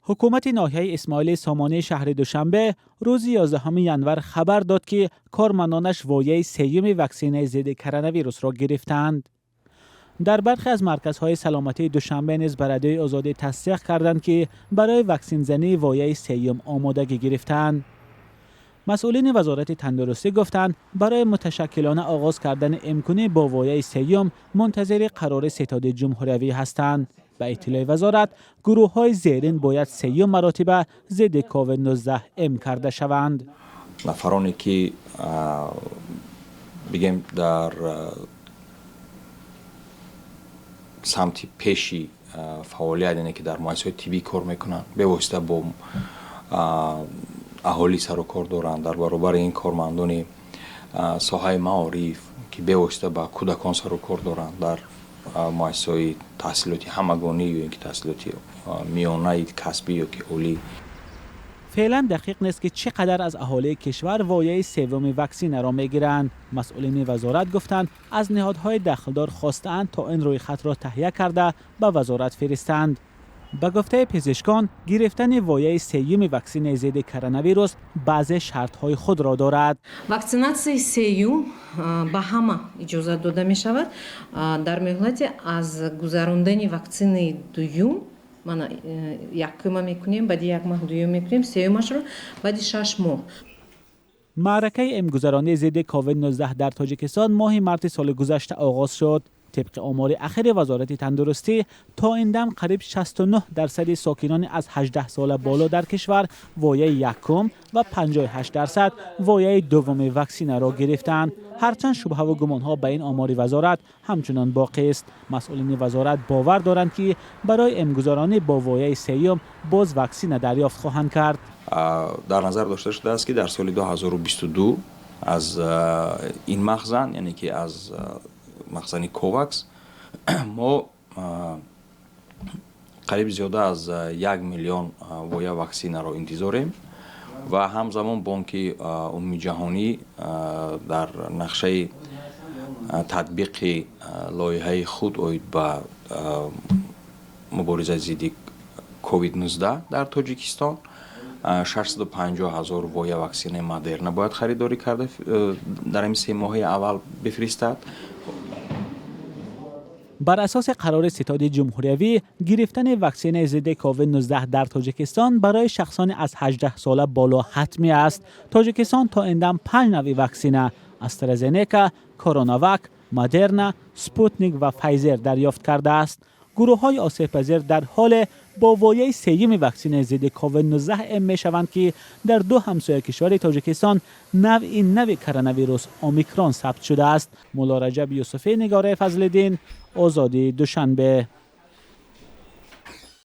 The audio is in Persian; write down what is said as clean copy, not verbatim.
حکومت ناحیه اسماعیل سامانه شهر دوشنبه روز 11 ینور خبر داد که کارمندانش وایه سیوم واکسن ضد کرونا ویروس را گرفتند. در برخی از مرکزهای سلامتی دوشنبه نیز به رادیوی آزادی تصدیق کردند که برای واکسن زنی وایه سیوم آمادگی گرفتند. مسئولین وزارت تندرستی گفتند برای متشکلانه آغاز کردن امکانی با وایه سیوم منتظر قرار ستاد جمهوری هستند. به اطلاع وزارت گروه‌های زیرین باید سیوم مراتب ضد کووید 19 ام کرده شوند. نفرانی که بگیم در سمت پیشی فعالیت اینه که در مؤسسات طبی کار میکنن به واسطه با اهالی سر و کار دارن در برابر این کارمندان ساحه معارف که به واسطه با کودکان سر و کار دارن در مؤسسات تحصیلاتی همگانی یا اینکه تحصیلاتی میانه کسبی یا که اولی. فعلا دقیق نیست که چقدر از اهالی کشور وایه سوم واکسن را میگیرند. مسئولین وزارت گفتند از نهادهای دخلدار خواستند تا این روی خط را تهیه کرده به وزارت فرستند. به گفته پزشکان گرفتن وایه سوم واکسن ضد کرونا ویروس بعضی شرط‌های خود را دارد. واکسیناسیای سوم به همه اجازه داده می شود در مهلت از گذراندن واکسن دوم ما یکم میکنیم بعد یک ماه دوم میکنیم سومش رو بعد 6 ماه. معرکه امگذرانی ضد کووید 19 در تاجیکستان ماه مارس سال گذشته آغاز شد. طبق آمار اخیر وزارت تندرستی تا این دم قریب 69% ساکنان از 18 سال بالا در کشور وایه یکم و 58% وایه دوم واکسن را گرفتند. هرچند شبهه و گمانها به این آمار وزارت همچنان باقی است. مسئولین وزارت باور دارند که برای امگذارانی با وایه سوم باز واکسن دریافت خواهند کرد. در نظر داشته شده است که در سال 2022 از این مخزن یعنی که از مخزن کوواکس ما قریب زیاده از 1 میلیون وایه واکسن را انتظاریم و همزمان بانک عمومی جهانی در نقشه تطبیق لایحه خود اوید به مبارزه ضد کووید 19 در تاجیکستان 650,000 وایه واکسن مدرنا باید خریداری کرده در این 3 ماه اول بفرستد. بر اساس قرار ستاد جمهوری گرفتن واکسن ضد کووید 19 در تاجیکستان برای شخصان از 18 ساله بالا حتمی است. تاجیکستان تا این دم 5 نوع واکسن استرازنیکا، کوروناواک، مدرنا، سپوتنیک و فایزر دریافت کرده است. گروه‌های آسیب‌پذیر در حال با وایه سوم واکسن ضد کووید 19 ام می‌شوند که در 2 همسایه کشور تاجیکستان نوع کرونا ویروس اومیکرون ثبت شده است. مولا رجب یوسفی، نگار فضل‌الدین، آزادی دوشنبه.